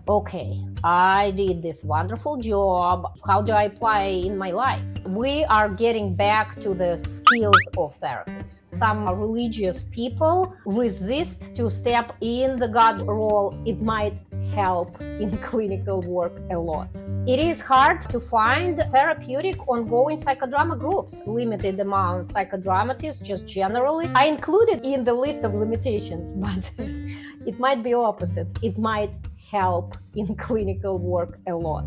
okay, I did this wonderful job. How do I apply in my life? We are getting back to the skills of therapists. Some religious people resist to step in the God role. It might help in clinical work a lot. It is hard to find therapeutic ongoing psychodrama groups. Limited amount psychodramatists just generally are included in the list of limitations, but it might be opposite. It might help in clinical work a lot.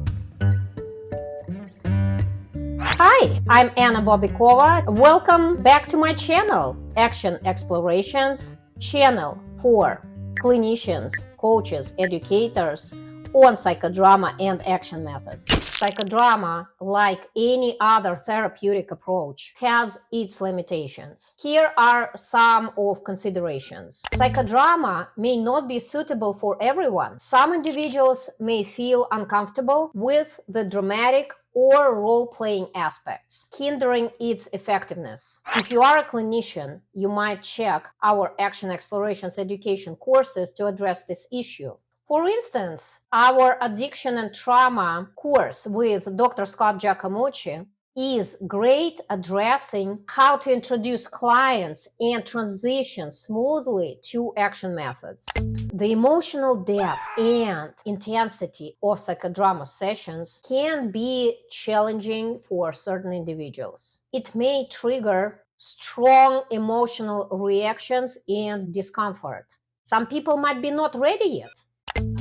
Hi, I'm Anna Bobikova. Welcome back to my channel, Action Explorations, channel for clinicians, coaches, educators on psychodrama and action methods. Psychodrama, like any other therapeutic approach, has its limitations. Here are some of considerations. Psychodrama may not be suitable for everyone. Some individuals may feel uncomfortable with the dramatic or role-playing aspects, hindering its effectiveness. If you are a clinician, you might check our Action Explorations education courses to address this issue. For instance, our Addiction and Trauma course with Dr. Scott Giacomucci is great addressing how to introduce clients and transition smoothly to action methods. The emotional depth and intensity of psychodrama sessions can be challenging for certain individuals. It may trigger strong emotional reactions and discomfort. Some people might be not ready yet.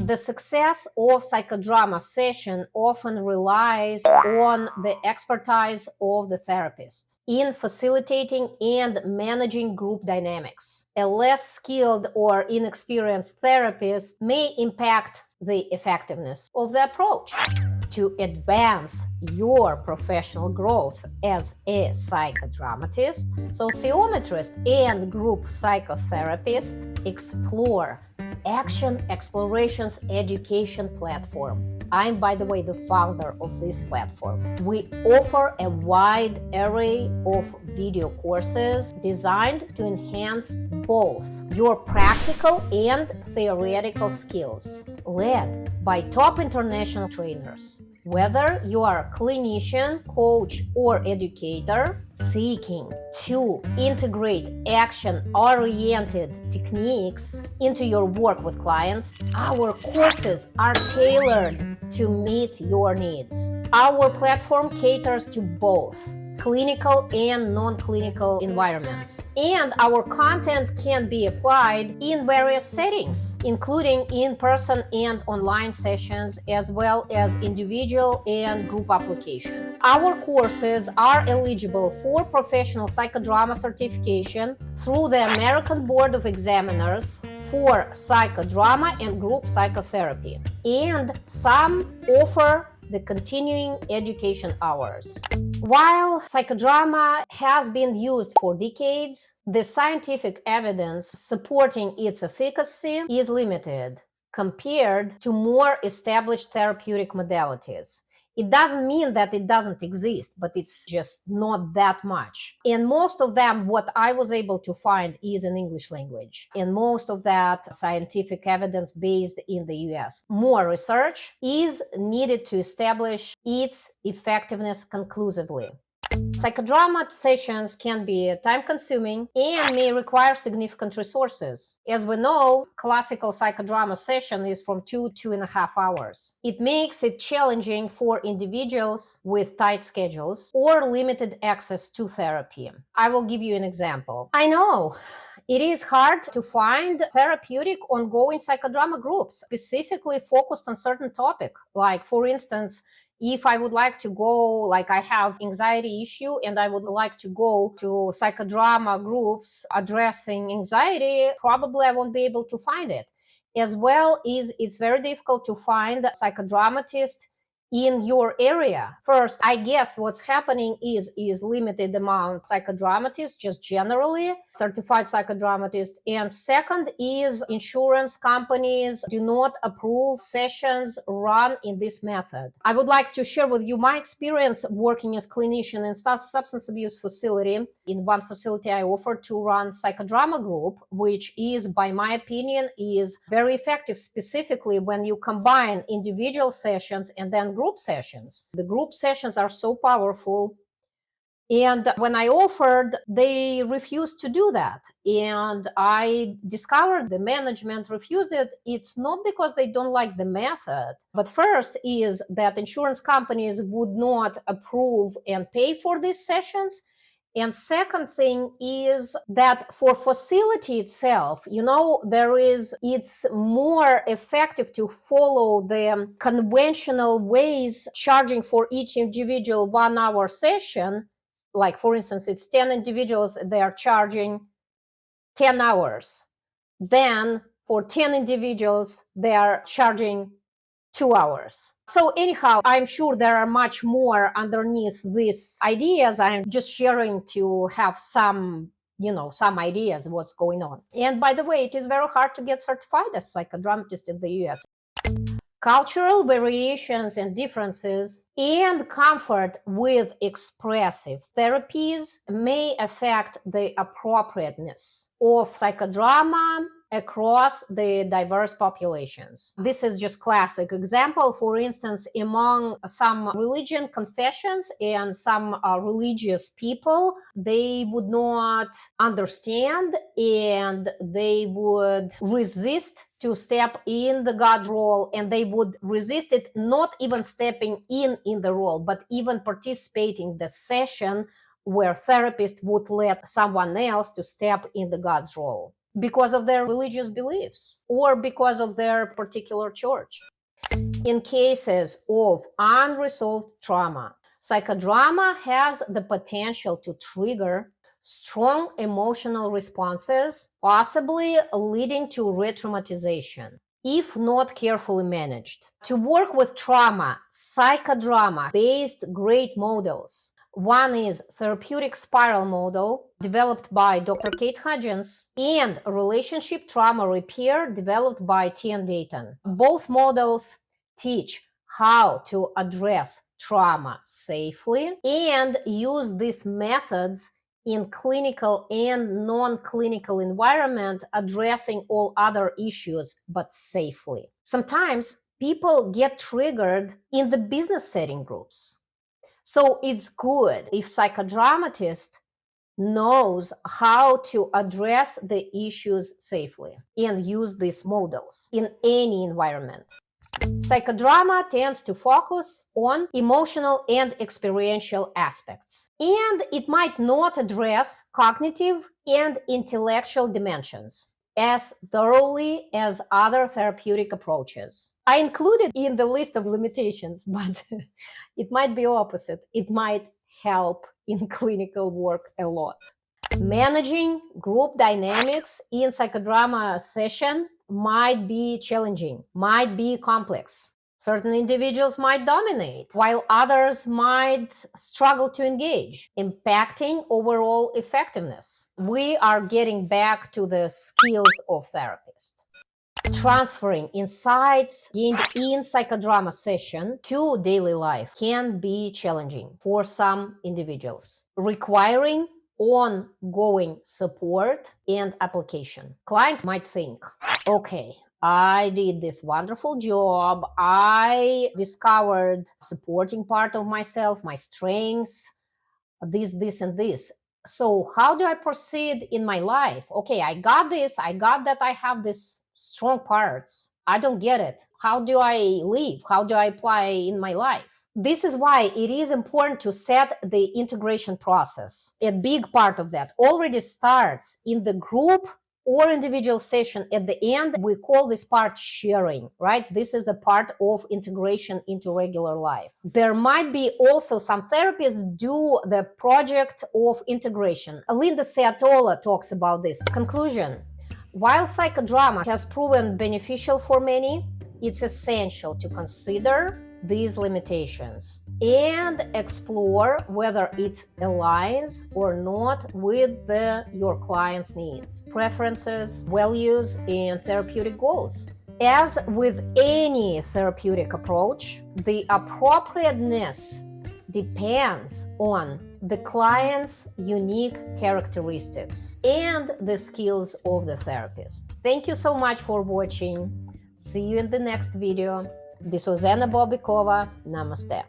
The success of psychodrama session often relies on the expertise of the therapist in facilitating and managing group dynamics. A less skilled or inexperienced therapist may impact the effectiveness of the approach. To advance your professional growth as a psychodramatist, sociometrist, and group psychotherapist, explore Action Explorations education platform. I'm, by the way, the founder of this platform. We offer a wide array of video courses designed to enhance both your practical and theoretical skills, led by top international trainers. Whether you are a clinician, coach, or educator seeking to integrate action-oriented techniques into your work with clients, our courses are tailored to meet your needs. Our platform caters to both clinical and non-clinical environments. And our content can be applied in various settings, including in-person and online sessions, as well as individual and group application. Our courses are eligible for professional psychodrama certification through the American Board of Examiners for psychodrama and group psychotherapy. And some offer the continuing education hours. While psychodrama has been used for decades, the scientific evidence supporting its efficacy is limited compared to more established therapeutic modalities. It doesn't mean that it doesn't exist, but it's just not that much. And most of them, what I was able to find, is in English language. And most of that scientific evidence based in the US. More research is needed to establish its effectiveness conclusively. Psychodrama sessions can be time-consuming and may require significant resources. As we know, classical psychodrama session is from 2.5 hours. It makes it challenging for individuals with tight schedules or limited access to therapy. I will give you an example. I know it is hard to find therapeutic ongoing psychodrama groups specifically focused on certain topic. Like, for instance, if I would like to go, like I have anxiety issue and I would like to go to psychodrama groups addressing anxiety, probably I won't be able to find it. As well as it's very difficult to find psychodramatist in your area. First, I guess what's happening is limited amount psychodramatists, just generally certified psychodramatists. And second is insurance companies do not approve sessions run in this method. I would like to share with you my experience working as clinician in substance abuse facility. In one facility, I offered to run psychodrama group, which is, by my opinion, is very effective, specifically when you combine individual sessions and then group sessions. The group sessions are so powerful. And when I offered, they refused to do that. And I discovered the management refused it. It's not because they don't like the method, but first is that insurance companies would not approve and pay for these sessions. And second thing is that for facility itself, it's more effective to follow the conventional ways charging for each individual 1 hour session. Like, for instance, it's 10 individuals, they are charging 10 hours. Then for 10 individuals, they are charging 2 hours. So anyhow, I'm sure there are much more underneath these ideas. I'm just sharing to have some ideas what's going on. And by the way, it is very hard to get certified as psychodramatist in the US. Cultural variations and differences and comfort with expressive therapies may affect the appropriateness of psychodrama across the diverse populations. This is just classic example. For instance, among some religion confessions and some religious people, they would not understand and they would resist to step in the God role, and they would resist it, not even stepping in the role, but even participating in the session where therapist would let someone else to step in the God's role because of their religious beliefs or because of their particular church. In cases of unresolved trauma, psychodrama has the potential to trigger strong emotional responses, possibly leading to re-traumatization, if not carefully managed. To work with trauma, psychodrama-based great models. One is therapeutic spiral model developed by Dr. Kate Hudgens and relationship trauma repair developed by Tian Dayton. Both models teach how to address trauma safely and use these methods in clinical and non-clinical environment, addressing all other issues, but safely. Sometimes people get triggered in the business setting groups. So it's good if psychodramatist knows how to address the issues safely and use these models in any environment. Psychodrama tends to focus on emotional and experiential aspects, and it might not address cognitive and intellectual dimensions as thoroughly as other therapeutic approaches. I included in the list of limitations, but it might be opposite. It might help in clinical work a lot. Managing group dynamics in psychodrama session might be challenging, might be complex. Certain individuals might dominate, while others might struggle to engage, impacting overall effectiveness. We are getting back to the skills of therapists. Transferring insights gained in psychodrama session to daily life can be challenging for some individuals, requiring ongoing support and application. Client might think, okay, I did this wonderful job. I discovered supporting part of myself, my strengths, this, and this. So how do I proceed in my life? Okay, I got this. I got that I have these strong parts. I don't get it. How do I live? How do I apply in my life? This is why it is important to set the integration process. A big part of that already starts in the group or individual session. At the end, we call this part sharing, right? This is the part of integration into regular life. There might be also some therapists do the project of integration. Linda Seatola talks about this. Conclusion: while psychodrama has proven beneficial for many, it's essential to consider these limitations and explore whether it aligns or not with your client's needs, preferences, values, and therapeutic goals. As with any therapeutic approach, the appropriateness depends on the client's unique characteristics and the skills of the therapist. Thank you so much for watching. See you in the next video. This was Anna Bobikova. Namaste.